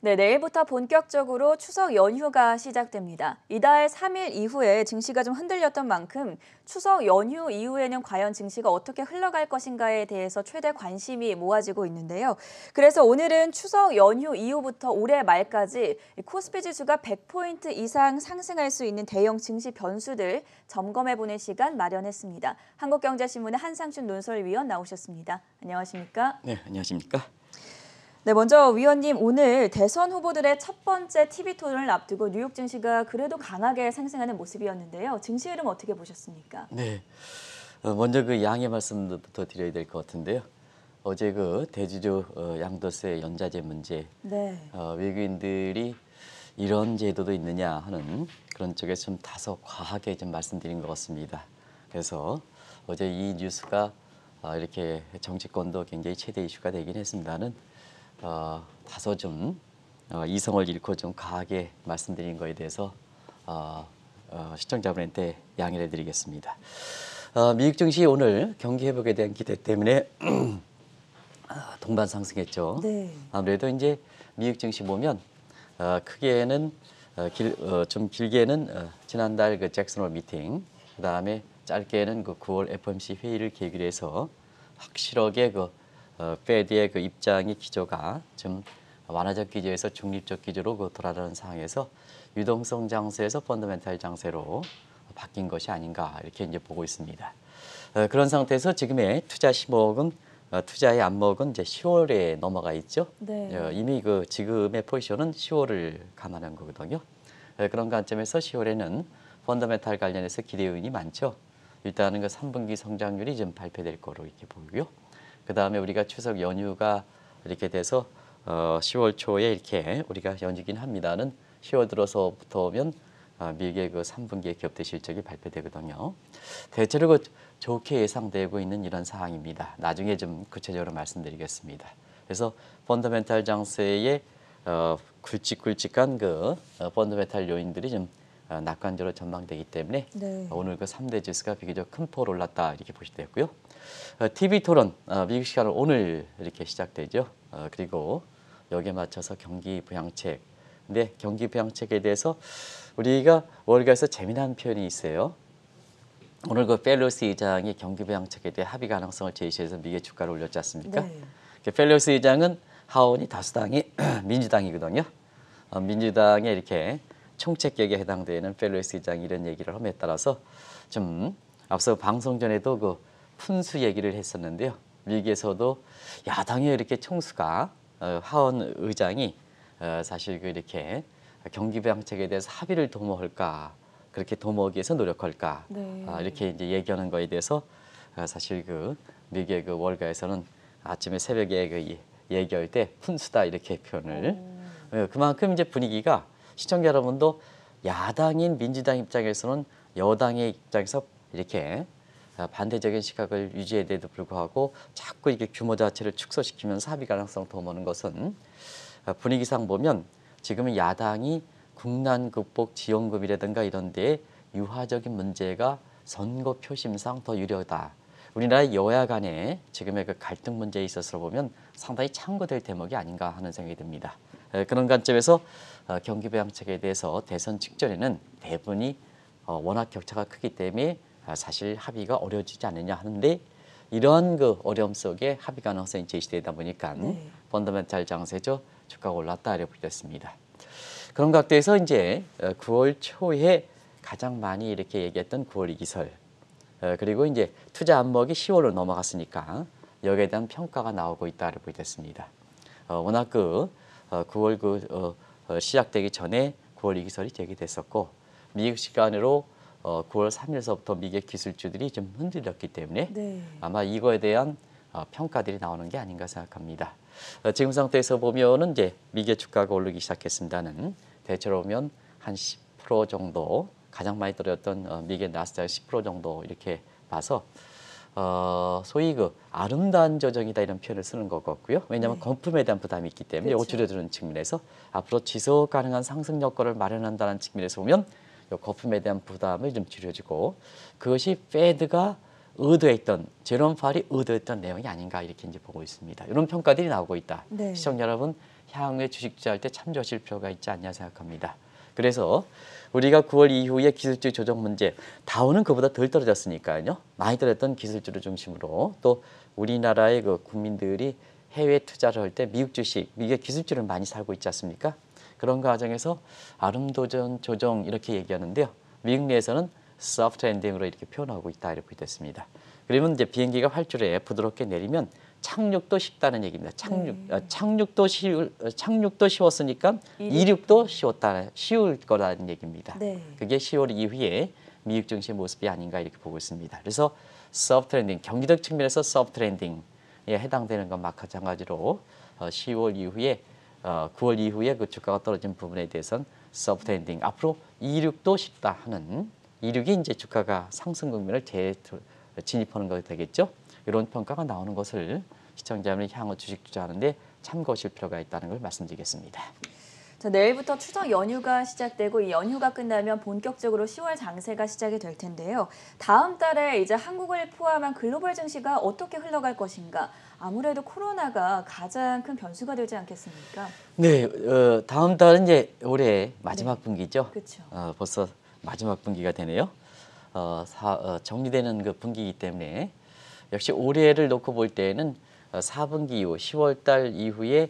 네, 내일부터 본격적으로 추석 연휴가 시작됩니다. 이달 3일 이후에 증시가 좀 흔들렸던 만큼 추석 연휴 이후에는 과연 증시가 어떻게 흘러갈 것인가에 대해서 최대 관심이 모아지고 있는데요. 그래서 오늘은 추석 연휴 이후부터 올해 말까지 코스피 지수가 100포인트 이상 상승할 수 있는 대형 증시 변수들 점검해보는 시간 마련했습니다. 한국경제신문의 한상춘 논설위원 나오셨습니다. 안녕하십니까? 네, 안녕하십니까? 네, 먼저 위원님, 오늘 대선 후보들의 첫 번째 TV 토론을 앞두고 뉴욕 증시가 그래도 강하게 상승하는 모습이었는데요. 증시 흐름 어떻게 보셨습니까? 네, 먼저 그 양해 말씀부터 드려야 될 것 같은데요. 어제 그 대주주 양도세 연자제 문제, 네. 외국인들이 이런 제도도 있느냐 하는 그런 쪽에서 좀 다소 과하게 좀 말씀드린 것 같습니다. 그래서 어제 이 뉴스가 이렇게 정치권도 굉장히 최대 이슈가 되긴 했습니다는 다소 좀 이성을 잃고 좀 과하게 말씀드린 거에 대해서 시청자분한테 양해를 해드리겠습니다. 미국 증시 오늘 경기 회복에 대한 기대 때문에 동반 상승했죠. 네. 아무래도 이제 미국 증시 보면 크게는 좀 길게는 지난달 그 잭슨홀 미팅, 그 다음에 짧게는 그 9월 FOMC 회의를 계기로 해서 확실하게 그 페드의 그 입장의 기조가 좀 완화적 기조에서 중립적 기조로 그 돌아가는 상황에서 유동성 장세에서 펀더멘탈 장세로 바뀐 것이 아닌가 이렇게 이제 보고 있습니다. 그런 상태에서 지금의 투자 심호흡은 투자의 안목은 이제 10월에 넘어가 있죠. 네. 이미 그 지금의 포지션은 10월을 감안한 거거든요. 그런 관점에서 10월에는 펀더멘탈 관련해서 기대 요인이 많죠. 일단은 그 3분기 성장률이 좀 발표될 거로 이렇게 보고요. 그 다음에 우리가 추석 연휴가 이렇게 돼서 10월 초에 이렇게 우리가 연휴긴 합니다는 10월 들어서부터면 미국의 그 3분기의 기업들 실적이 발표되거든요. 대체로 그 좋게 예상되고 있는 이런 상황입니다. 나중에 좀 구체적으로 말씀드리겠습니다. 그래서 펀더멘탈 장세의 굵직굵직한 그 펀더멘탈 요인들이 좀 낙관적으로 전망되기 때문에 네. 오늘 그 3대 지수가 비교적 큰 폭으로 올랐다 이렇게 보시면 되고요. TV 토론 미국 시간으로 오늘 이렇게 시작되죠. 그리고 여기에 맞춰서 경기 부양책. 근데 경기 부양책에 대해서 우리가 월가에서 재미난 표현이 있어요. 오늘 그 펠로시 의장이 경기 부양책에 대해 합의 가능성을 제시해서 미국의 주가를 올렸지 않습니까? 네. 펠로시 의장은 하원이 다수당이 민주당이거든요. 민주당에 이렇게 총책격에 해당되는 펠로시 의장이 이런 얘기를 함에 따라서 좀 앞서 방송 전에도 그 푼수 얘기를 했었는데요. 미국에서도 야당의 이렇게 총수가 하원 의장이 사실 그 이렇게 경기 부양책에 대해서 합의를 도모할까 그렇게 도모하기 위해서 노력할까 네. 이렇게 이제 얘기하는 거에 대해서 사실 그 미국의 그 월가에서는 아침에 새벽에 그 얘기할 때 푼수다 이렇게 표현을 그만큼 이제 분위기가 시청자 여러분도 야당인 민주당 입장에서는 여당의 입장에서 이렇게 반대적인 시각을 유지해야돼도 불구하고 자꾸 이게 규모 자체를 축소시키면서 합의 가능성 도모하는 것은 분위기상 보면 지금은 야당이 국난 극복 지원금이라든가 이런 데에 유화적인 문제가 선거 표심상 더 유리하다. 우리나라 여야 간의 지금의 그 갈등 문제에 있어서 보면 상당히 참고될 대목이 아닌가 하는 생각이 듭니다. 그런 관점에서 경기 부양책에 대해서 대선 직전에는 대부분이 워낙 격차가 크기 때문에 사실 합의가 어려워지지 않느냐 하는데 이러한 그 어려움 속에 합의 가능성이 제시되다 보니까 네. 펀더멘탈 장세죠. 주가가 올랐다 이렇게 됐습니다. 그런 각도에서 이제 9월 초에 가장 많이 이렇게 얘기했던 9월 이기설 그리고 이제 투자 안목이 10월로 넘어갔으니까 여기에 대한 평가가 나오고 있다 이렇게 됐습니다. 워낙 그 9월 그 시작되기 전에 9월 이기설이 제기됐었고 미국 시간으로 9월 3일서부터 미국 기술주들이 좀 흔들렸기 때문에 네. 아마 아마 이거에 대한 평가들이 나오는 게 아닌가 생각합니다. 지금 상태에서 보면은 이제 미국 주가가 오르기 시작했습니다는 대체로 보면 한 10% 정도 가장 많이 떨어졌던 미국 나스닥 10% 정도 이렇게 봐서 소위 그 아름다운 조정이다 이런 표현을 쓰는 것 같고요. 왜냐하면 네. 거품에 대한 부담이 있기 때문에 그렇죠. 이거 줄여드는 측면에서 앞으로 지속 가능한 상승 여건을 마련한다는 측면에서 보면 이 거품에 대한 부담을 좀 줄여주고 그것이 페드가 의도했던 제롬 파월이 의도했던 내용이 아닌가 이렇게 이제 보고 있습니다. 이런 평가들이 나오고 있다. 네. 시청자 여러분 향후에 주식 투자할 때 참조하실 필요가 있지 않냐 생각합니다. 그래서 우리가 9월 이후에 기술주 조정 문제 다우는 그보다 덜 떨어졌으니까요. 많이 떨어졌던 기술주를 중심으로 또 우리나라의 그 국민들이 해외 투자를 할 때 미국 주식, 미국의 기술주를 많이 살고 있지 않습니까? 그런 과정에서 아름도전 조정 이렇게 얘기하는데요. 미국 내에서는 소프트 랜딩으로 이렇게 표현하고 있다 이렇게 됐습니다. 그러면 이제 비행기가 활주로에 부드럽게 내리면 착륙도 쉽다는 얘기입니다. 착륙도 쉬웠으니까 이륙도 쉬울 거라는 얘기입니다. 네. 그게 10월 이후에 미국 증시 모습이 아닌가 이렇게 보고 있습니다. 그래서 소프트 랜딩, 경기적 측면에서 소프트 랜딩에 해당되는 건 마찬가지로 10월 이후에 9월 이후에 그 주가가 떨어진 부분에 대해서는 소프트 랜딩, 앞으로 이륙도 쉽다 하는 이륙이 이제 주가가 상승 국면을 진입하는 것이 되겠죠. 이런 평가가 나오는 것을 시청자분이 향후 주식 투자하는데 참고하실 필요가 있다는 걸 말씀드리겠습니다. 자, 내일부터 추석 연휴가 시작되고 이 연휴가 끝나면 본격적으로 10월 장세가 시작이 될 텐데요. 다음 달에 이제 한국을 포함한 글로벌 증시가 어떻게 흘러갈 것인가? 아무래도 코로나가 가장 큰 변수가 되지 않겠습니까? 네, 다음 달은 이제 올해 마지막 분기죠. 그렇죠. 벌써 마지막 분기가 되네요. 정리되는 그 분기이기 때문에 역시 올해를 놓고 볼 때에는 4분기 이후 10월 달 이후에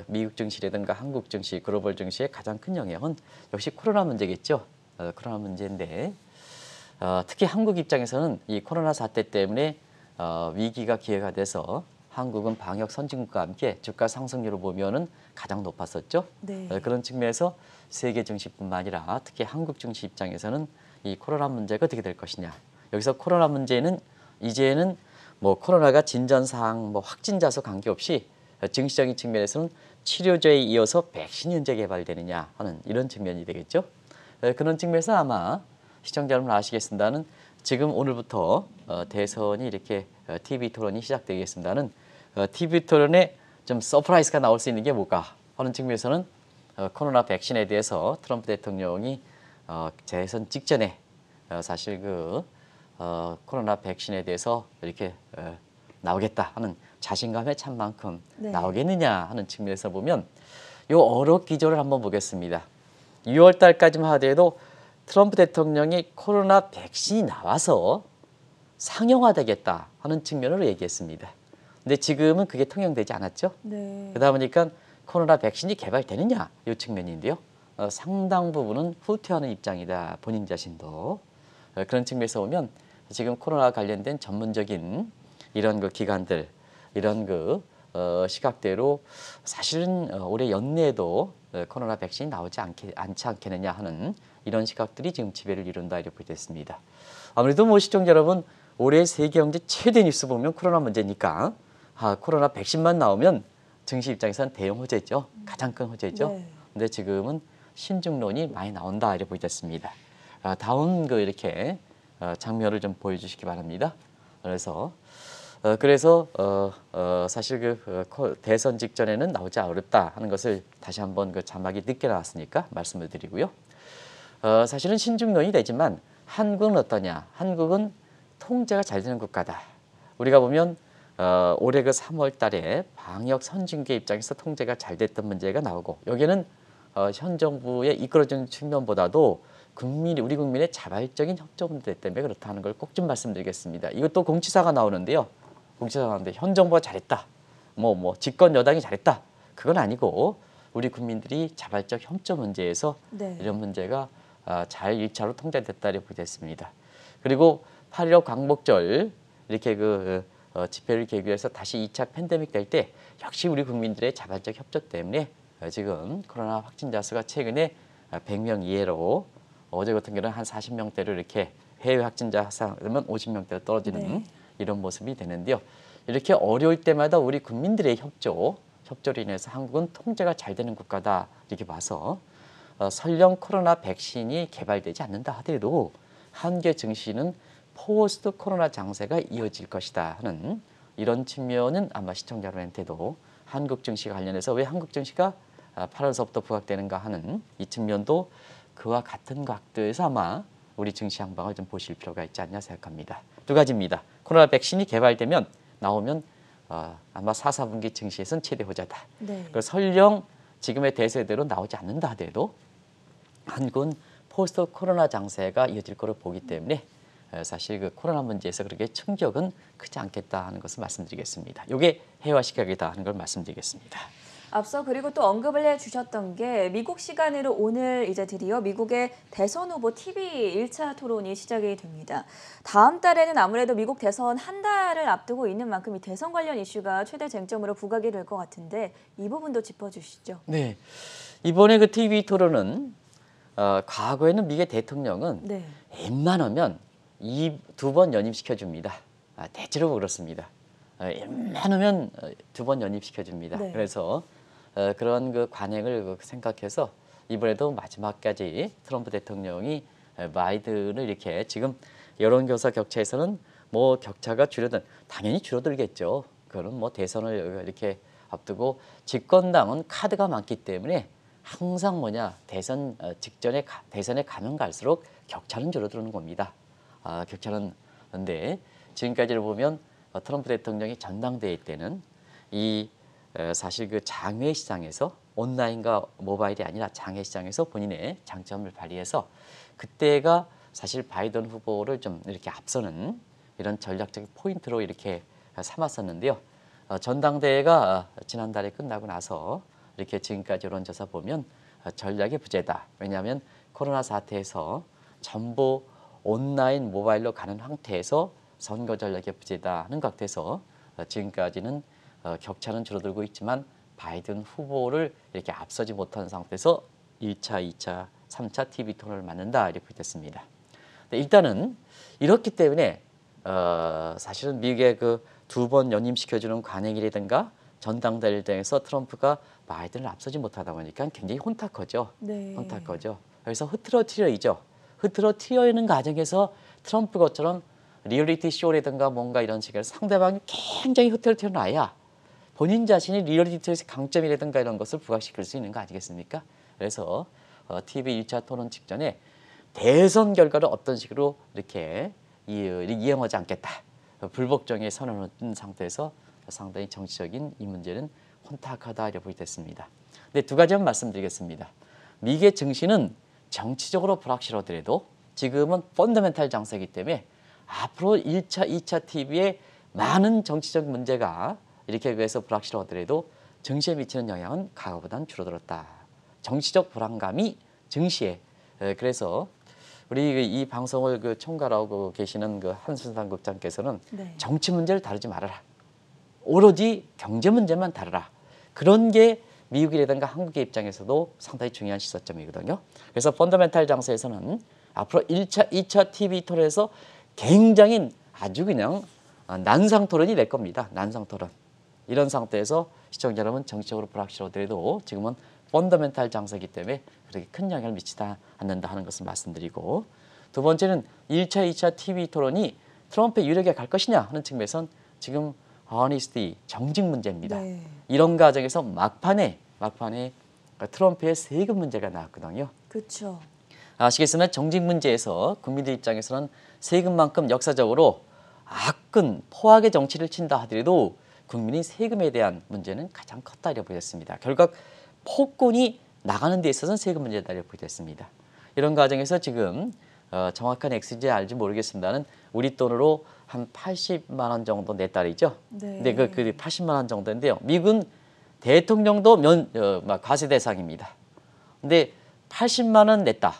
미국 증시라든가 한국 증시, 글로벌 증시의 가장 큰 영향은 역시 코로나 문제겠죠. 코로나 문제인데 특히 한국 입장에서는 이 코로나 사태 때문에 위기가 기회가 돼서 한국은 방역 선진국과 함께 주가 상승률을 보면은 가장 높았었죠. 네. 그런 측면에서 세계 증시뿐만 아니라 특히 한국 증시 입장에서는 이 코로나 문제가 어떻게 될 것이냐. 여기서 코로나 문제는 이제는 뭐 코로나가 진전사항, 뭐 확진자 수 관계없이 증시적인 측면에서는 치료제에 이어서 백신이 언제 개발되느냐 하는 이런 측면이 되겠죠. 그런 측면에서 아마 시청자 여러분 아시겠습니다는 지금 오늘부터 대선이 이렇게 TV 토론이 시작되겠습니다는 TV 토론에 좀 서프라이즈가 나올 수 있는 게 뭘까 하는 측면에서는 코로나 백신에 대해서 트럼프 대통령이 재선 직전에 사실 그 코로나 백신에 대해서 이렇게 나오겠다 하는 자신감에 찬 만큼 네. 나오겠느냐 하는 측면에서 보면 이 어록 기조를 한번 보겠습니다. 6월 달까지만 하더라도 트럼프 대통령이 코로나 백신이 나와서 상용화되겠다 하는 측면으로 얘기했습니다. 근데 지금은 그게 통용되지 않았죠. 네. 그러다 보니까 코로나 백신이 개발되느냐 이 측면인데요. 상당 부분은 후퇴하는 입장이다. 본인 자신도. 그런 측면에서 보면 지금 코로나 관련된 전문적인 이런 그 기관들, 이런 그 시각대로 사실은 올해 연내에도 코로나 백신이 나오지 않지 않겠느냐 하는 이런 시각들이 지금 지배를 이룬다 이렇게 됐습니다. 아무래도 뭐 시청자 여러분 올해 세계 경제 최대 뉴스 보면 코로나 문제니까 코로나 백신만 나오면 증시 입장에서는 대형 호재죠. 가장 큰 호재죠. 네. 근데 지금은 신중론이 많이 나온다 이렇게 보겠습니다. 다음 그 이렇게 장면을 좀 보여주시기 바랍니다. 그래서 사실 그 대선 직전에는 나오지 어렵다 하는 것을 다시 한번 그 자막이 늦게 나왔으니까 말씀을 드리고요. 사실은 신중론이 되지만 한국은 어떠냐? 한국은 통제가 잘 되는 국가다. 우리가 보면 올해 그 3월 달에 방역 선진국의 입장에서 통제가 잘 됐던 문제가 나오고 여기는 현 정부의 이끌어주는 측면보다도 우리 국민의 자발적인 협조 문제 때문에 그렇다는 걸 꼭 좀 말씀드리겠습니다. 이것도 공치사가 나오는데요. 공치사가 나오는데 현 정부가 잘했다. 집권 여당이 잘했다. 그건 아니고 우리 국민들이 자발적 협조 문제에서 네. 이런 문제가 잘 1차로 통제됐다 이렇게 됐습니다. 그리고 8.15 광복절 이렇게 집회를 계기로 해서 다시 2차 팬데믹 될 때 역시 우리 국민들의 자발적 협조 때문에 지금 코로나 확진자 수가 최근에 100명 이하로 어제 같은 경우는 한 40명대로 이렇게 해외 확진자 그러면 50명대로 떨어지는 네. 이런 모습이 되는데요. 이렇게 어려울 때마다 우리 국민들의 협조로 인해서 한국은 통제가 잘 되는 국가다 이렇게 봐서 설령 코로나 백신이 개발되지 않는다 하더라도 한국의 증시는 포스트 코로나 장세가 이어질 것이다 하는 이런 측면은 아마 시청자 여러분한테도 한국 증시 관련해서 왜 한국 증시가 8월서부터 부각되는가 하는 이 측면도 그와 같은 각도에서 아마 우리 증시 향방을 좀 보실 필요가 있지 않냐 생각합니다. 두 가지입니다. 코로나 백신이 개발되면 나오면 아마 4, 4분기 증시에서는 최대 호재다. 네. 그리고 설령 지금의 대세대로 나오지 않는다 하더라도 한국은 포스트 코로나 장세가 이어질 거로 보기 때문에 사실 그 코로나 문제에서 그렇게 충격은 크지 않겠다 하는 것을 말씀드리겠습니다. 이게 해외화 시각이다 하는 걸 말씀드리겠습니다. 앞서 그리고 또 언급을 해주셨던 게 미국 시간으로 오늘 이제 드디어 미국의 대선 후보 TV 1차 토론이 시작이 됩니다. 다음 달에는 아무래도 미국 대선 한 달을 앞두고 있는 만큼 이 대선 관련 이슈가 최대 쟁점으로 부각이 될 것 같은데 이 부분도 짚어주시죠. 네, 이번에 그 TV 토론은 과거에는 미국의 대통령은 네. 웬만하면 두 번 연임시켜줍니다. 대체로 그렇습니다. 웬만하면 두 번 연임시켜줍니다. 네. 그래서 그런 그 관행을 생각해서 이번에도 마지막까지 트럼프 대통령이 바이든을 이렇게 지금 여론조사 격차에서는 뭐 격차가 당연히 줄어들겠죠. 그거는 뭐 대선을 이렇게 앞두고 집권당은 카드가 많기 때문에 항상 대선 직전에 대선에 가면 갈수록 격차는 줄어드는 겁니다. 격차는 근데 지금까지를 보면 트럼프 대통령이 전당대회 때는 사실 그 장외 시장에서 온라인과 모바일이 아니라 장외 시장에서 본인의 장점을 발휘해서 그때가 사실 바이든 후보를 좀 이렇게 앞서는 이런 전략적인 포인트로 이렇게 삼았었는데요. 전당대회가 지난달에 끝나고 나서 이렇게 지금까지 여론조사 보면 전략의 부재다. 왜냐하면 코로나 사태에서 전부 온라인 모바일로 가는 상태에서 선거 전략의 부재다 하는 것 같아서 지금까지는 격차는 줄어들고 있지만 바이든 후보를 이렇게 앞서지 못한 상태에서 1차, 2차, 3차 TV 토론을 맞는다 이렇게 됐습니다. 일단은 이렇기 때문에 사실은 미국의 그 두 번 연임시켜주는 관행이라든가 전당대회 등에서 트럼프가 바이든을 앞서지 못하다 보니까 굉장히 혼탁하죠. 네. 혼탁하죠. 그래서 흐트러트려이죠. 흐트러트려있는 과정에서 트럼프 것처럼 리얼리티 쇼라든가 뭔가 이런 식으로 상대방이 굉장히 흐트러트려놔야 본인 자신이 리얼리티에서 강점이라든가 이런 것을 부각시킬 수 있는 거 아니겠습니까? 그래서 TV 1차 토론 직전에 대선 결과를 어떤 식으로 이렇게 이행하지 않겠다. 불복종의 선언을 뜬 상태에서 상당히 정치적인 이 문제는 혼탁하다 이렇게 됐습니다. 근데 두 가지만 말씀드리겠습니다. 미국의 증시는 정치적으로 불확실하더라도 지금은 펀더멘탈 장세이기 때문에 앞으로 1차, 2차 TV에 많은 정치적 문제가 이렇게 그래서 불확실하더라도 증시에 미치는 영향은 과거보다는 줄어들었다. 정치적 불안감이 증시에 그래서 우리 이 방송을 총괄하고 계시는 한순상 국장께서는 네. 정치 문제를 다루지 말아라. 오로지 경제 문제만 다루라. 그런 게 미국이라든가 한국의 입장에서도 상당히 중요한 시사점이거든요. 그래서 펀더멘탈 장세에서는 앞으로 1차, 2차 TV 토론에서 굉장히 아주 그냥 난상 토론이 될 겁니다. 난상 토론. 이런 상태에서 시청자 여러분 정치적으로 불확실하더라도 지금은 펀더멘탈 장세이기 때문에 그렇게 큰 영향을 미치지 않는다 하는 것을 말씀드리고 두 번째는 1차, 2차 TV 토론이 트럼프의 유력에 갈 것이냐 하는 측면에선 지금 honesty, 정직 문제입니다. 네. 이런 과정에서 막판에 트럼프의 세금 문제가 나왔거든요. 그렇죠. 아시겠지만 정직 문제에서 국민들 입장에서는 세금만큼 역사적으로 악근, 포악의 정치를 친다 하더라도 국민이 세금에 대한 문제는 가장 컸다 이렇게 보였습니다. 결국 폭군이 나가는 데 있어서는 세금 문제다 이렇게 보였습니다. 이런 과정에서 지금 정확한 액수인지 알지 모르겠습니다는 우리 돈으로 한 80만 원 정도 내 딸이죠. 네. 근데 그 80만 원 정도인데요. 미국은 대통령도 과세 대상입니다. 근데 80만 원 냈다.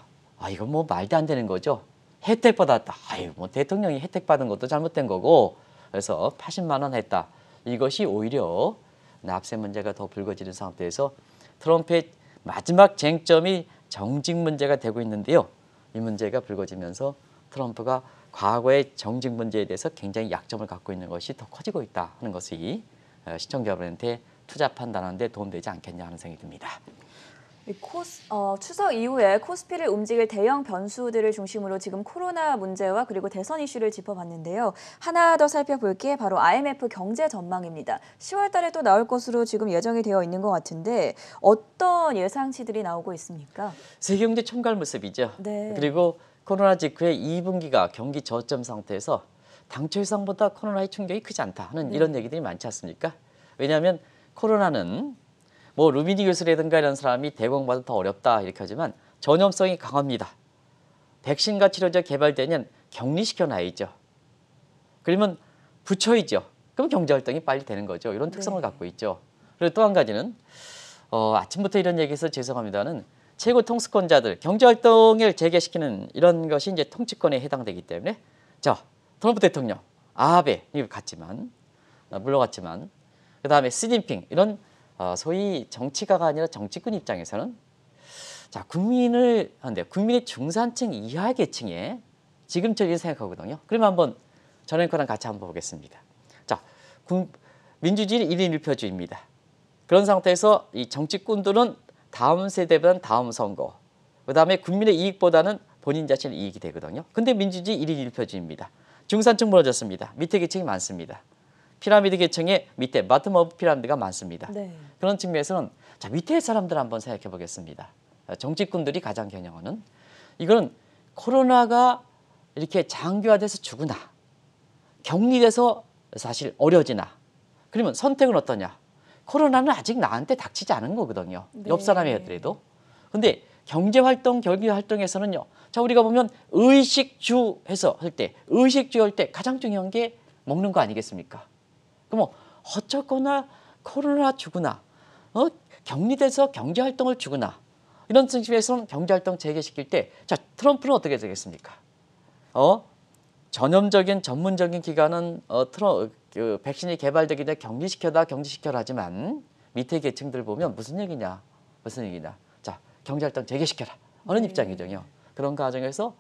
이건 뭐 말도 안 되는 거죠. 혜택 받았다. 뭐 대통령이 혜택 받은 것도 잘못된 거고. 그래서 80만 원 했다. 이것이 오히려 납세 문제가 더 불거지는 상태에서 트럼프의 마지막 쟁점이 정직 문제가 되고 있는데요. 이 문제가 불거지면서 트럼프가 과거의 정직 문제에 대해서 굉장히 약점을 갖고 있는 것이 더 커지고 있다 하는 것이 시청자 여러분한테 투자 판단하는 데 도움되지 않겠냐 하는 생각이 듭니다. 추석 이후에 코스피를 움직일 대형 변수들을 중심으로 지금 코로나 문제와 그리고 대선 이슈를 짚어봤는데요. 하나 더 살펴볼 게 바로 IMF 경제 전망입니다. 10월 달에 또 나올 것으로 지금 예정이 되어 있는 것 같은데 어떤 예상치들이 나오고 있습니까? 세계경제 총괄 모습이죠. 네. 그리고 코로나 직후에 2분기가 경기 저점 상태에서 당초 예상보다 코로나의 충격이 크지 않다 하는 이런 얘기들이 많지 않습니까? 왜냐하면 코로나는 뭐 루비니 교수라든가 이런 사람이 대공받아도 더 어렵다 이렇게 하지만 전염성이 강합니다. 백신과 치료제 개발되면 격리시켜놔야죠. 그러면 붙여야죠. 그럼 경제활동이 빨리 되는 거죠. 이런 특성을 갖고 있죠. 그리고 또 한 가지는 아침부터 이런 얘기해서 죄송합니다는 최고 통수권자들 경제활동을 재개시키는 이런 것이 이제 통치권에 해당되기 때문에 자 트럼프 대통령, 아베 갔지만 물러갔지만 그 다음에 시진핑 이런 소위 정치가가 아니라 정치꾼 입장에서는 자 국민의 중산층 이하 계층에 지금 저희 생각하거든요. 그러면 한번 전앵커랑 같이 한번 보겠습니다. 자 민주주의는 1인 1표주의입니다. 그런 상태에서 이 정치꾼들은 다음 세대보다는 다음 선거, 그 다음에 국민의 이익보다는 본인 자신의 이익이 되거든요. 근데 민주주의 1인 1표주의입니다. 중산층 무너졌습니다. 밑에 계층이 많습니다. 피라미드 계층의 밑에 바텀 오브 피라미드가 많습니다. 네. 그런 측면에서는 자 밑에 사람들 한번 생각해 보겠습니다. 정치꾼들이 가장 겨냥하는 이거는 코로나가 이렇게 장기화돼서 죽으나 격리돼서 사실 어려지나 그러면 선택은 어떠냐? 코로나는 아직 나한테 닥치지 않은 거거든요. 네. 옆 사람이 하더라도. 근데 경제활동, 경기활동에서는요. 자 우리가 보면 의식주 해서 할 때 의식주 할 때 가장 중요한 게 먹는 거 아니겠습니까? 그럼 뭐 어쩌거나 코로나 죽으나 격리돼서 경제활동을 죽으나 이런 측면에서는 경제활동 재개시킬 때 자 트럼프는 어떻게 되겠습니까? 전염적인 전문적인 기관은 백신이 개발되기 전에 격리시켜라 하지만 밑에 계층들 보면 무슨 얘기냐? 자 경제활동 재개시켜라 하는 입장이죠. 그런 과정에서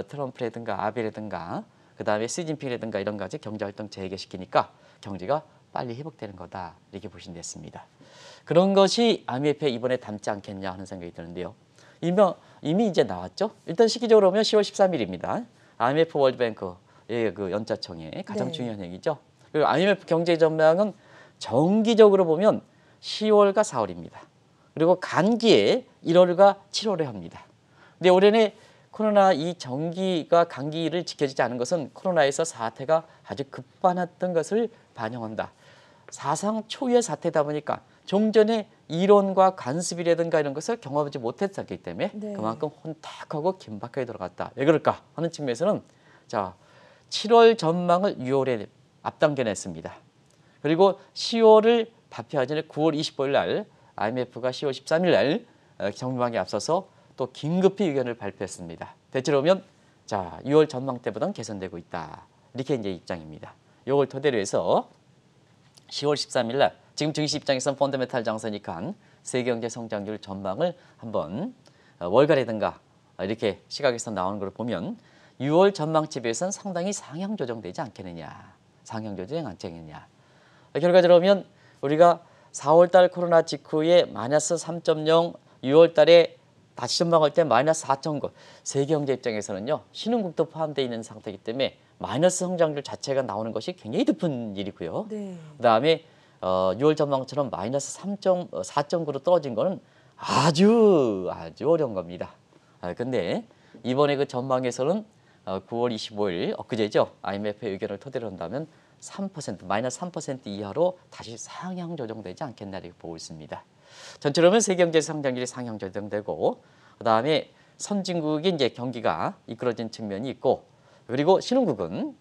트럼프라든가 아베라든가 그다음에 시진핑이라든가 이런 가지 경제활동 재개시키니까 경제가 빨리 회복되는 거다 이렇게 보시면 됐습니다. 그런 것이 IMF에 이번에 담지 않겠냐 하는 생각이 드는데요. 이미 이제 나왔죠. 일단 시기적으로 보면 10월 13일입니다. IMF 월드뱅크의 그 연자총회 가장 중요한 얘기죠. 그리고 IMF 경제 전망은 정기적으로 보면 10월과 4월입니다. 그리고 간기에 1월과 7월에 합니다. 근데 올해는 코로나 이 정기가 간기를 지켜지지 않은 것은 코로나에서 사태가 아주 급반했던 것을 반영한다. 사상 초유의 사태다 보니까 좀 전에 이론과 관습이라든가 이런 것을 경험하지 못했었기 때문에 네. 그만큼 혼탁하고 긴박하게 들어갔다. 왜 그럴까 하는 측면에서는 자 7월 전망을 6월에 앞당겨냈습니다. 그리고 10월을 발표하기 전에 9월 25일 날 IMF가 10월 13일 날 정부방에 앞서서 또 긴급히 의견을 발표했습니다. 대체로 보면 자 6월 전망 때보다는 개선되고 있다. 이렇게 이제 입장입니다. 이걸 토대로 해서 10월 13일 날 지금 증시 입장에서는 펀더멘탈 장세니까 세계경제 성장률 전망을 한번 월가라든가 이렇게 시각에서 나오는 걸 보면 6월 전망치에 비해서는 상당히 상향 조정되지 않겠느냐. 상향 조정 않겠느냐. 결과적으로 보면 우리가 4월 달 코로나 직후에 마이너스 3.0, 6월 달에 다시 전망할 때 마이너스 4.9. 세계경제 입장에서는요. 신흥국도 포함되어 있는 상태이기 때문에 마이너스 성장률 자체가 나오는 것이 굉장히 드문 일이고요. 네. 그다음에 6월 전망처럼 마이너스 4.9로 떨어진 거는 아주 어려운 겁니다. 근데 이번에 그 전망에서는 9월 25일 엊그제죠. IMF의 의견을 토대로 한다면 3% 마이너스 3% 이하로 다시 상향 조정되지 않겠나 이렇게 보고 있습니다. 전체로 보면 세계경제 성장률이 상향 조정되고 그다음에 선진국의 이제 경기가 이끌어진 측면이 있고 그리고 신흥국은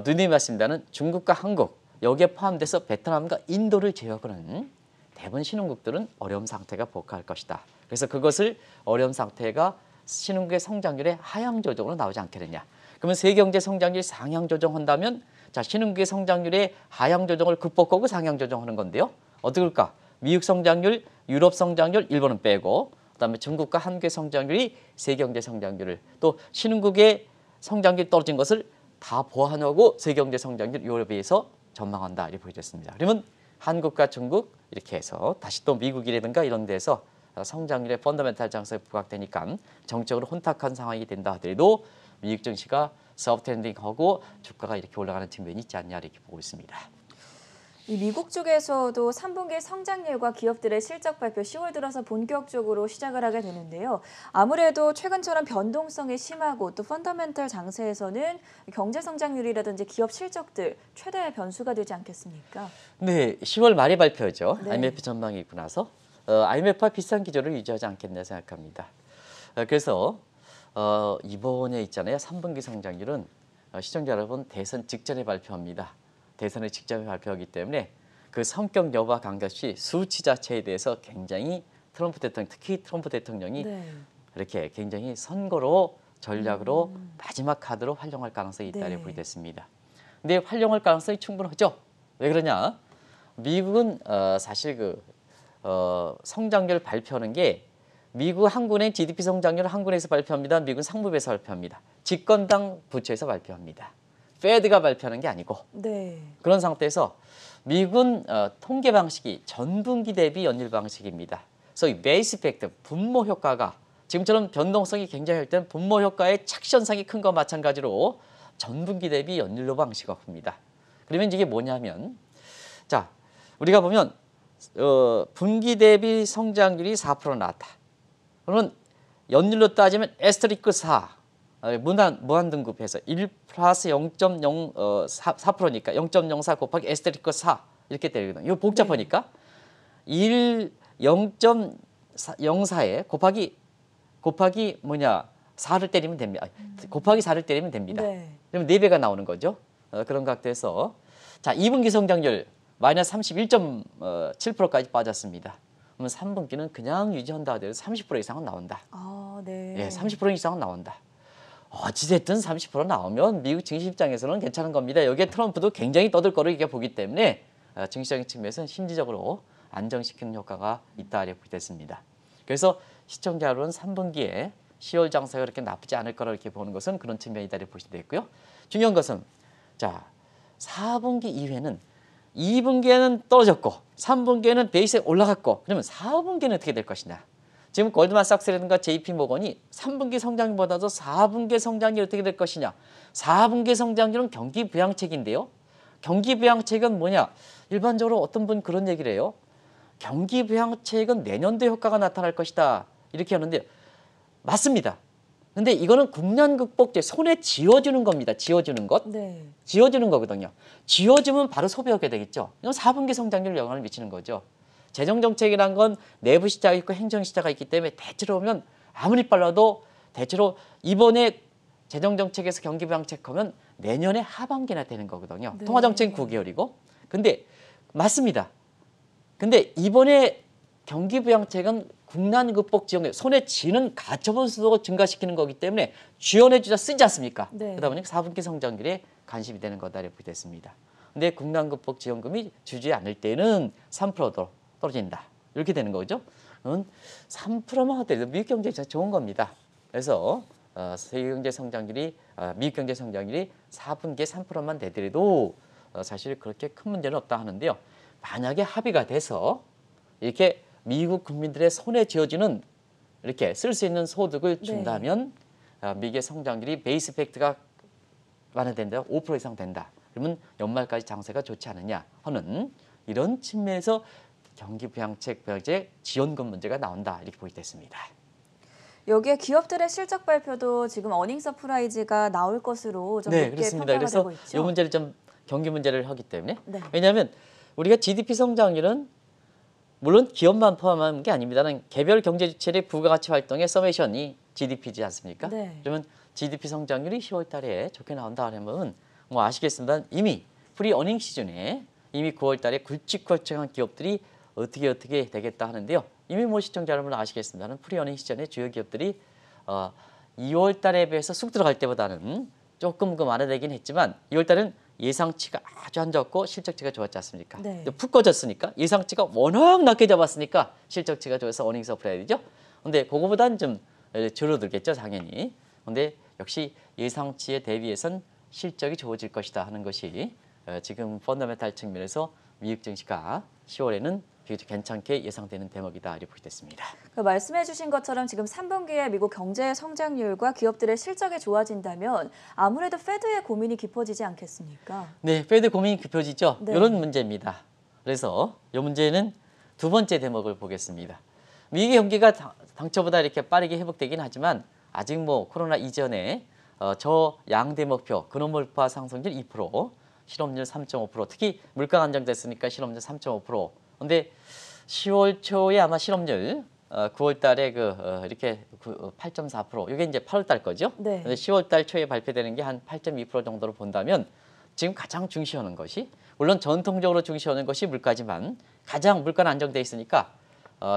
누님이 말씀드리는 중국과 한국 여기에 포함돼서 베트남과 인도를 제외하고는 대부분 신흥국들은 어려운 상태가 복할 것이다. 그래서 그것을 어려운 상태가 신흥국의 성장률의 하향 조정으로 나오지 않겠느냐. 그러면 세계경제 성장률이 상향 조정한다면 자 신흥국의 성장률의 하향 조정을 극복하고 상향 조정하는 건데요. 어떻게 할까? 미국 성장률, 유럽 성장률 일본은 빼고 그다음에 중국과 한국의 성장률이 세계경제 성장률을 또 신흥국의 성장률이 떨어진 것을 다 보완하고 세계경제 성장률 유럽에 비해서 전망한다 이렇게 보여졌습니다. 그러면 한국과 중국 이렇게 해서 다시 또 미국이라든가 이런 데서 성장률의 펀더멘탈 장세가 부각되니까 정적으로 혼탁한 상황이 된다 하더라도 미국 증시가 소프트 랜딩하고 주가가 이렇게 올라가는 측면이 있지 않냐 이렇게 보고 있습니다. 이 미국 쪽에서도 3분기 성장률과 기업들의 실적 발표 10월 들어서 본격적으로 시작을 하게 되는데요. 아무래도 최근처럼 변동성이 심하고 또 펀더멘털 장세에서는 경제 성장률이라든지 기업 실적들 최대의 변수가 되지 않겠습니까? 네, 10월 말에 발표죠. 네. IMF 전망이 있고 나서 IMF와 비슷한 기조를 유지하지 않겠나 생각합니다. 그래서 이번에 있잖아요. 3분기 성장률은 시청자 여러분 대선 직전에 발표합니다. 대선의 직전에 발표하기 때문에 그 성격 여부와 관계없이 수치 자체에 대해서 굉장히 트럼프 대통령, 특히 트럼프 대통령이 네. 이렇게 굉장히 선거로 전략으로 마지막 카드로 활용할 가능성이 있다 네. 이렇게 보이됐습니다. 근데 활용할 가능성이 충분하죠. 왜 그러냐? 미국은 사실 성장률 발표하는 게 미국 한국은행 GDP 성장률을 한국은행에서 발표합니다. 미국은 상무부에서 발표합니다. 집권당 부처에서 발표합니다. 페드가 발표하는 게 아니고 네. 그런 상태에서 미국은 통계 방식이 전분기 대비 연율 방식입니다. 그래서 이 베이스 이펙트, 분모 효과가 지금처럼 변동성이 굉장히 할 때는 분모 효과의 착시 현상이 큰 거 마찬가지로 전분기 대비 연율로 방식이 옵니다. 그러면 이게 뭐냐면 자 우리가 보면 분기 대비 성장률이 4% 나왔다. 그러면 연율로 따지면 에스테리크 4 무한 등급해서 1 플러스 0.04%니까 0.04 곱하기 에스테리크 4 이렇게 되거든요. 이거 복잡하니까 1 0.04에 곱하기 4를 때리면 됩니다. 곱하기 4를 때리면 됩니다. 네. 그러면 4배가 나오는 거죠. 그런 각도에서 자 2분기 성장률 마이너스 31.7%까지 빠졌습니다. 그러면 3분기는 그냥 유지한다 하더라도 30% 이상은 나온다. 아, 네. 예, 30% 이상은 나온다. 어찌됐든 30% 나오면 미국 증시 입장에서는 괜찮은 겁니다. 여기에 트럼프도 굉장히 떠들거리게 보기 때문에 증시적인 측면에서는 심리적으로 안정시키는 효과가 있다 이렇게 됐습니다. 그래서 시청자 여러분 3분기에 10월 장세가 그렇게 나쁘지 않을 거라 이렇게 보는 것은 그런 측면이다 이렇게 보시면 되겠고요. 중요한 것은 자 4분기 이후에는 2분기에는 떨어졌고 3분기에는 베이스에 올라갔고 그러면 4분기는 어떻게 될 것이냐. 지금 골드만삭스라든가 JP모건이 3분기 성장률보다도 4분기 성장률이 어떻게 될 것이냐. 4분기 성장률은 경기 부양책인데요. 경기 부양책은 뭐냐. 일반적으로 어떤 분 그런 얘기를 해요. 경기 부양책은 내년도 효과가 나타날 것이다. 이렇게 하는데 맞습니다. 근데 이거는 국난 극복제 손에 쥐어주는 겁니다. 쥐어주는 것. 네. 쥐어주는 거거든요. 쥐어주면 바로 소비하게 되겠죠. 이건 4분기 성장률 영향을 미치는 거죠. 재정정책이란 건 내부 시차가 있고 행정 시차가 있기 때문에 대체로 보면 아무리 빨라도 대체로 이번에 재정정책에서 경기 부양책하면 내년에 하반기나 되는 거거든요. 네. 통화정책은 9개월이고. 근데 맞습니다. 근데 이번에 경기 부양책은 국난 극복 지원에 손에 쥐는 가처분 수도 증가시키는 거기 때문에 지원해 주자 쓰지 않습니까? 네. 그러다 보니까 4분기 성장률에 간섭이 되는 거다 이렇게 됐습니다. 근데 국난 극복 지원금이 주지 않을 때는 3%도 떨어진다. 이렇게 되는 거죠. 3%만 하더라도 미국 경제 진짜 좋은 겁니다. 그래서 세계 경제 성장률이 미국 경제 성장률이 4분기에 3%만 되더라도 사실 그렇게 큰 문제는 없다 하는데요. 만약에 합의가 돼서 이렇게 미국 국민들의 손에 쥐어지는 이렇게 쓸 수 있는 소득을 준다면 미국의 성장률이 베이스 이펙트가 완화된다. 5% 이상 된다. 그러면 연말까지 장세가 좋지 않느냐 하는 이런 측면에서 경기 부양책 지원금 문제가 나온다 이렇게 보이겠습니다. 여기에 기업들의 실적 발표도 지금 어닝 서프라이즈가 나올 것으로 좀 높게 그렇습니다. 평가가 그래서 되고 있죠. 이 문제를 좀 경기 문제를 하기 때문에 네. 왜냐하면 우리가 GDP 성장률은 물론 기업만 포함한 게 아닙니다는 개별 경제 주체의 부가가치 활동의 서메이션이 GDP지 않습니까? 네. 그러면 GDP 성장률이 10월 달에 좋게 나온다 하면 뭐 아시겠습니다. 이미 프리 어닝 시즌에 이미 9월 달에 굵직굵직한 기업들이 어떻게 되겠다 하는데요. 이미 뭐 시청자 여러분 아시겠습니다는 프리 어닝 시즌에 주요 기업들이 2월 달에 비해서 쑥 들어갈 때보다는 조금 완화되긴 했지만 2월 달은 예상치가 아주 안 좋았고 실적치가 좋았지 않습니까? 네. 푹 꺼졌으니까 예상치가 워낙 낮게 잡았으니까 실적치가 좋아서 어닝 서프라이즈죠. 근데 그거보다는 좀 줄어들겠죠, 당연히. 근데 역시 예상치에 대비해선 실적이 좋아질 것이다 하는 것이 지금 펀더멘탈 측면에서 미국 증시가 10월에는 비교적 괜찮게 예상되는 대목이다 이렇게 보겠습니다. 말씀해 주신 것처럼 지금 3분기에 미국 경제 성장률과 기업들의 실적이 좋아진다면 아무래도 페드의 고민이 깊어지지 않겠습니까? 네, 페드 고민이 깊어지죠. 네. 이런 문제입니다. 그래서 이 문제는 두 번째 대목을 보겠습니다. 미국의 경기가 당초보다 이렇게 빠르게 회복되긴 하지만 아직 뭐 코로나 이전에 저 양대 목표 근원물가 상승률 2%, 실업률 3.5%, 특히 물가가 안정됐으니까 실업률 3.5%. 근데 10월 초에 아마 실업률 9월 달에 이렇게 8.4%. 이게 이제 8월 달 거죠. 네. 근데 10월 달 초에 발표되는 게 한 8.2% 정도로 본다면 지금 가장 중시하는 것이 물론 전통적으로 중시하는 것이 물가지만 가장 물가는 안정돼 있으니까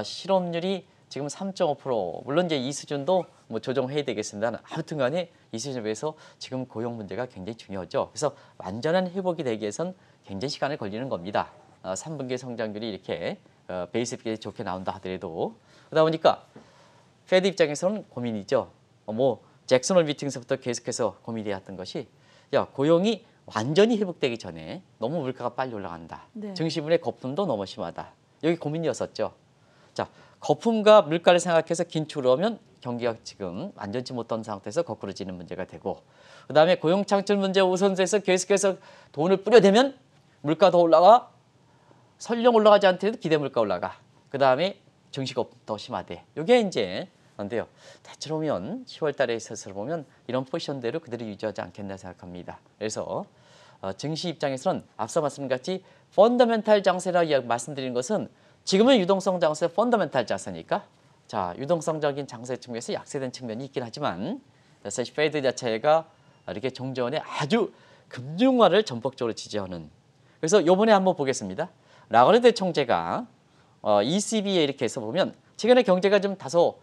실업률이 지금 3.5%. 물론 이제 이 수준도 뭐 조정해야 되겠습니다. 아무튼간에 이 수준에 비해서 지금 고용 문제가 굉장히 중요하죠. 그래서 완전한 회복이 되기 위해선 굉장히 시간이 걸리는 겁니다. 3분기 성장률이 이렇게 베이스 이펙이 좋게 나온다 하더라도 그러다 보니까 페드 입장에서는 고민이죠. 뭐 잭슨홀 미팅에서부터 계속해서 고민되었던 것이 고용이 완전히 회복되기 전에 너무 물가가 빨리 올라간다. 네. 증시분의 거품도 너무 심하다. 여기 고민이었었죠. 자, 거품과 물가를 생각해서 긴축을 하면 경기가 지금 완전치 못한 상태에서 거꾸로지는 문제가 되고 그다음에 고용 창출 문제 우선돼서 계속해서 돈을 뿌려대면 물가 더 올라가 설령 올라가지 않더라도 기대 물가 올라가. 그다음에 증시 거품 더 심하대. 이게 이제 인데요. 대체로 보면 10월 달에 있어서 보면 이런 포지션대로 그대로 유지하지 않겠나 생각합니다. 그래서 증시 입장에서는 앞서 말씀같이 펀더멘탈 장세라고 말씀드린 것은 지금은 유동성 장세 펀더멘탈 장세니까 자 유동성적인 장세 측면에서 약세된 측면이 있긴 하지만 사실 페드 자체가 이렇게 종전에 아주 금융화를 전폭적으로 지지하는 그래서 이번에 한번 보겠습니다. 라가르드 총재가 ECB에 이렇게 해서 보면 최근에 경제가 좀 다소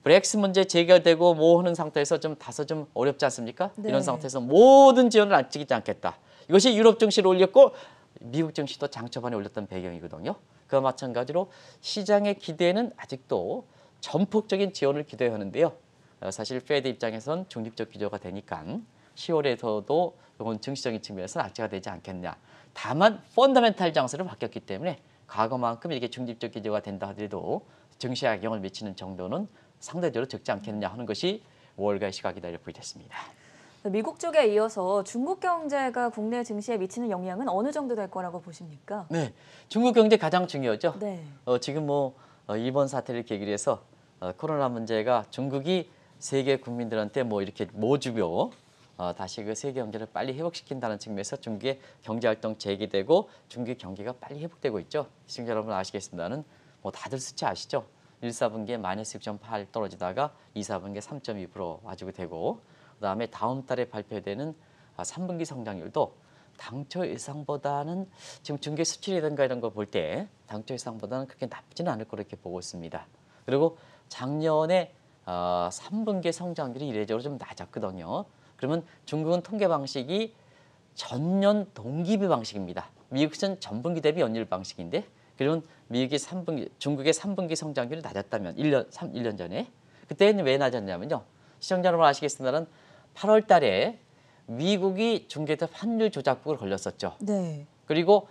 브렉스 문제 재결되고 뭐 하는 상태에서 좀 다소 좀 어렵지 않습니까? 네. 이런 상태에서 모든 지원을 안 찍지 않겠다. 이것이 유럽 증시를 올렸고 미국 증시도 장 초반에 올렸던 배경이거든요. 그와 마찬가지로 시장의 기대는 아직도 전폭적인 지원을 기대하는데요. 사실 페드 입장에선 중립적 기조가 되니까 10월에서도 이건 증시적인 측면에서는 악재가 되지 않겠냐. 다만 펀더멘탈 장세로 바뀌었기 때문에 과거만큼 이렇게 중립적 기조가 된다 하더라도 증시에 영향을 미치는 정도는 상대적으로 적지 않겠느냐 하는 것이 5월가의 시각이다 이렇게 보이겠습니다. 미국 쪽에 이어서 중국 경제가 국내 증시에 미치는 영향은 어느 정도 될 거라고 보십니까? 네, 중국 경제 가장 중요하죠. 네. 지금 뭐 이번 사태를 계기로 해서 코로나 문제가 중국이 세계 국민들한테 뭐 이렇게 모주며 다시 그 세계 경제를 빨리 회복시킨다는 측면에서 중국의 경제 활동 재개되고 중국의 경기가 빨리 회복되고 있죠. 시청자 여러분 아시겠습니다는 뭐 다들 수치 아시죠? 1, 4분기에 마이너스 6.8 떨어지다가 2, 4분기에 3.2% 와주고 되고 그다음에 다음 달에 발표되는 3분기 성장률도 당초 예상보다는 지금 중개 수출이든가 이런 거 볼 때 당초 예상보다는 그렇게 나쁘지는 않을 거로 이렇게 보고 있습니다. 그리고 작년에 3분기 성장률이 이례적으로 좀 낮았거든요. 그러면 중국은 통계 방식이 전년 동기비 방식입니다. 미국은 전분기 대비 연일 방식인데 그러면 중국의 3분기 성장률이 낮았다면 1년 전에 그때는 왜 낮았냐면요. 시청자 여러분 아시겠습니다만 8월 달에 미국이 중개사 환율 조작국을 걸렸었죠. 네. 그리고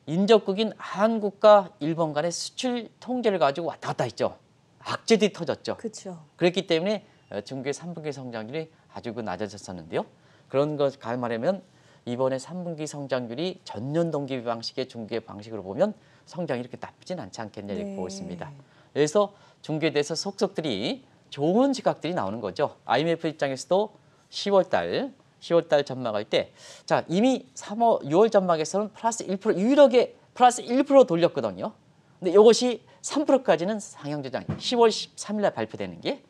인접국인 한국과 일본 간의 수출 통제를 가지고 왔다 갔다 했죠. 악재들이 터졌죠. 그렇죠. 그렇기 때문에 중국의 3분기 성장률이 아주 낮아졌었는데요. 그런 것 말하면 이번에 3분기 성장률이 전년 동기 방식의 중국의 방식으로 보면 성장이 이렇게 나쁘진 않지 않겠냐 이렇게 보고 있습니다. 그래서 중국에 대해서 속속들이 좋은 시각들이 나오는 거죠. IMF 입장에서도 10월 달 전망할 때 자 이미 6월 전망에서는 플러스 1% 유일하게 플러스 1% 돌렸거든요. 근데 이것이 3%까지는 상향 조정 10월 13일 날 발표되는 게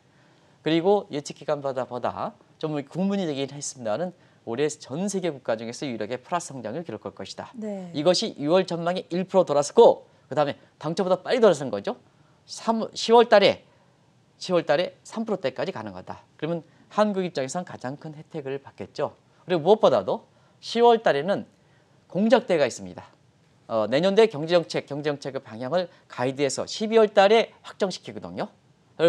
그리고 예측 기간보다 좀 구문이 되긴 했습니다는 올해 전 세계 국가 중에서 유일하게 플러스 성장을 기록할 것이다. 네. 이것이 6월 전망에 1% 돌았었고 그다음에 당초보다 빨리 돌아선 거죠. 10월 달에 3%대까지 가능하다. 그러면 한국 입장에서는 가장 큰 혜택을 받겠죠. 그리고 무엇보다도 10월 달에는 공작대가 있습니다. 내년도의 경제정책의 방향을 가이드해서 12월 달에 확정시키거든요.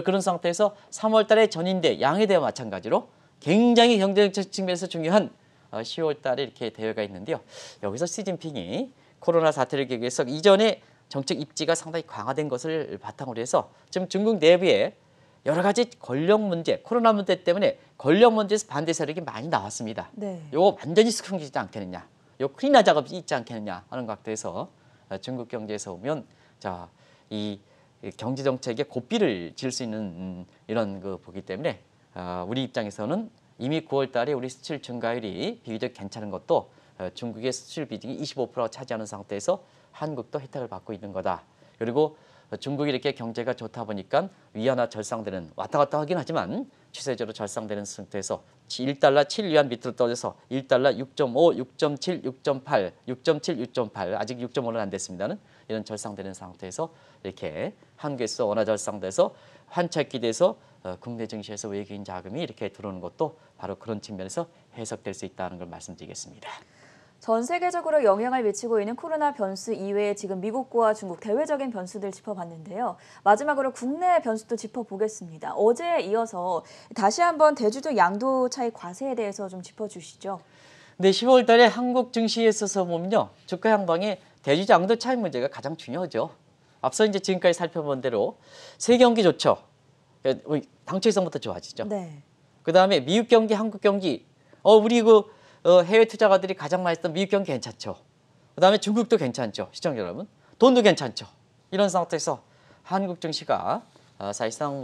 그런 상태에서 3월 달에 전인대, 양해대와 마찬가지로 굉장히 경제정책 측면에서 중요한 10월 달에 이렇게 대회가 있는데요. 여기서 시진핑이 코로나 사태를 계기해서 이전에 정책 입지가 상당히 강화된 것을 바탕으로 해서 지금 중국 내부에 여러 가지 권력 문제, 코로나 문제 때문에 권력 문제에서 반대 세력이 많이 나왔습니다. 네. 이거 완전히 스크럼지지 않겠느냐, 요 클리너 작업이 있지 않겠느냐 하는 각도에서 중국 경제에서 보면 이 경제 정책에 고삐를 질 수 있는 이런 그 보기 때문에 우리 입장에서는 이미 9월 달에 우리 수출 증가율이 비교적 괜찮은 것도 중국의 수출 비중이 25% 차지하는 상태에서 한국도 혜택을 받고 있는 거다. 그리고 중국이 이렇게 경제가 좋다 보니까 위안화 절상되는 왔다 갔다 하긴 하지만 추세적으로 절상되는 상태에서 1달러 7위안 밑으로 떨어져서 1달러 6.5, 6.7, 6.8, 6.7, 6.8 아직 6.5는 안 됐습니다는 이런 절상되는 상태에서 이렇게 한국에서 원화 절상돼서 환차익이 돼서 국내 증시에서 외국인 자금이 이렇게 들어오는 것도 바로 그런 측면에서 해석될 수 있다는 걸 말씀드리겠습니다. 전 세계적으로 영향을 미치고 있는 코로나 변수 이외에 지금 미국과 중국 대외적인 변수들 짚어봤는데요. 마지막으로 국내 변수도 짚어보겠습니다. 어제에 이어서 다시 한번 대주주 양도 차익 과세에 대해서 좀 짚어주시죠. 네, 10월 달에 한국 증시에 있어서 보면요. 주가 향방에 대주주 양도 차익 문제가 가장 중요하죠. 앞서 이제 지금까지 살펴본 대로 세계 경기 좋죠. 당초 예상부터 좋아지죠. 네. 그다음에 미국 경기, 한국 경기. 우리 해외 투자가들이 가장 많이 했던 미국 경기 괜찮죠. 그다음에 중국도 괜찮죠. 시청자 여러분. 돈도 괜찮죠. 이런 상태에서 한국 증시가 사실상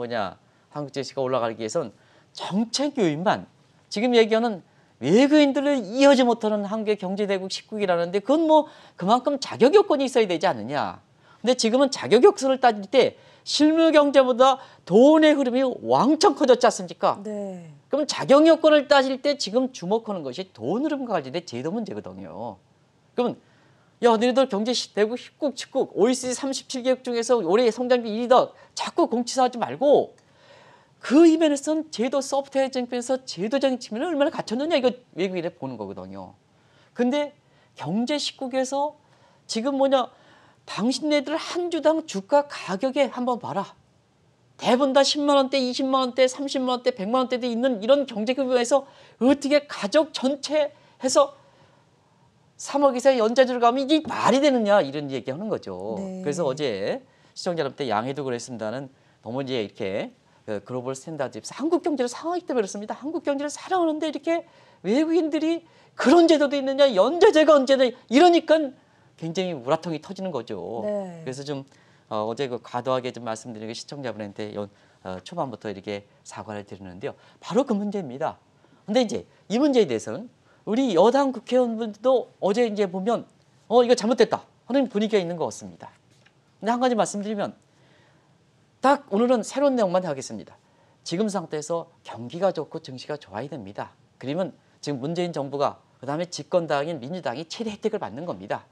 한국 증시가 올라가기 위해서는 정책 요인만 지금 얘기하는 외국인들을 이해하지 못하는 한국의 경제대국 10국이라는데 그건 그만큼 자격 요건이 있어야 되지 않느냐. 근데 지금은 자격 요건을 따질 때 실물 경제보다 돈의 흐름이 왕창 커졌지 않습니까? 네. 그럼 자격 요건을 따질 때 지금 주목하는 것이 돈 흐름과 관련된 제도 문제거든요. 그러면 너희들 경제 대국 10국, 10국, OECD 37개국 중에서 올해 성장률 1위다. 자꾸 공치사하지 말고 그 이면에서는 제도 소프트웨어 측면에서 제도적인 측면을 얼마나 갖췄느냐 이거 외국인에 보는 거거든요. 근데 경제 10국에서 지금 당신네들 한 주당 주가 가격에 한번 봐라. 대부분 다 10만 원대, 20만 원대, 30만 원대, 100만 원대도 있는 이런 경제급여에서 어떻게 가족 전체 해서 3억 이상의 연자주를 가면 이게 말이 되느냐 이런 얘기하는 거죠. 네. 그래서 어제 시청자 여러분 때 양해도 그랬습니다는 너무 이제 이렇게 글로벌 스탠다드에서 한국 경제를 사랑하기 때문에 그렇습니다. 한국 경제를 사랑하는데 이렇게 외국인들이 그런 제도도 있느냐 연자제가 언제나 이러니까 굉장히 우라통이 터지는 거죠. 네. 그래서 좀 어제 과도하게 좀 말씀드린 게 시청자분한테 초반부터 이렇게 사과를 드리는데요. 바로 그 문제입니다. 근데 이제 이 문제에 대해서는 우리 여당 국회의원분들도 어제 이제 보면 이거 잘못됐다 하는 분위기가 있는 것 같습니다. 근데 한 가지 말씀드리면 딱 오늘은 새로운 내용만 하겠습니다. 지금 상태에서 경기가 좋고 증시가 좋아야 됩니다. 그러면 지금 문재인 정부가 그다음에 집권당인 민주당이 최대 혜택을 받는 겁니다.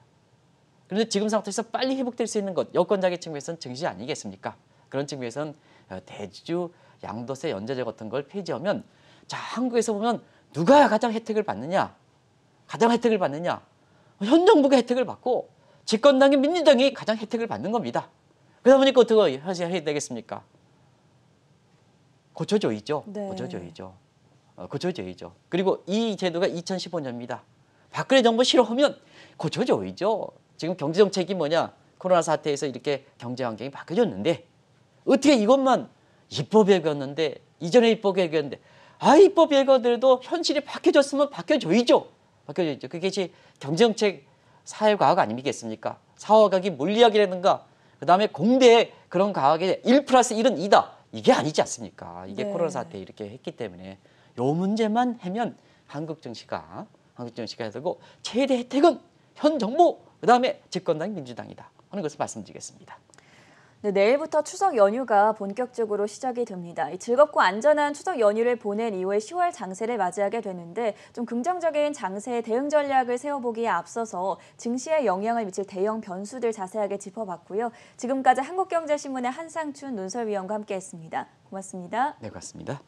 그런데 지금 상태에서 빨리 회복될 수 있는 것 여건자의 측면에서는 증시 아니겠습니까? 그런 측면에서는 대주주 양도세 연자제 같은 걸 폐지하면 한국에서 보면 누가 가장 혜택을 받느냐? 가장 혜택을 받느냐? 현 정부가 혜택을 받고 집권당인 민주당이 가장 혜택을 받는 겁니다. 그러다 보니까 어떻게 해야 되겠습니까? 고쳐줘야죠. 네. 고쳐줘야죠. 고쳐줘야죠. 그리고 이 제도가 2015년입니다. 박근혜 정부 싫어하면 고쳐줘야죠. 지금 경제정책이 코로나 사태에서 이렇게 경제 환경이 바뀌어졌는데 어떻게 이것만 입법 예고였는데 이전에 입법 예고였는데 입법 예고들도 현실이 바뀌어졌으면 바뀌어줘야죠. 바뀌어줘야죠. 그게 경제정책 사회과학 아니겠습니까? 사회과학이 물리학이라든가 그다음에 공대의 그런 과학의 1+1은 2다. 이게 아니지 않습니까? 이게 네. 코로나 사태 이렇게 했기 때문에 요 문제만 하면 한국 증시가 되고 최대 혜택은 현 정부 그다음에 집권당 민주당이다 하는 것을 말씀드리겠습니다. 네, 내일부터 추석 연휴가 본격적으로 시작이 됩니다. 즐겁고 안전한 추석 연휴를 보낸 이후에 10월 장세를 맞이하게 되는데 좀 긍정적인 장세 대응 전략을 세워보기에 앞서서 증시에 영향을 미칠 대형 변수들 자세하게 짚어봤고요. 지금까지 한국경제신문의 한상춘 논설위원과 함께했습니다. 고맙습니다. 네, 고맙습니다.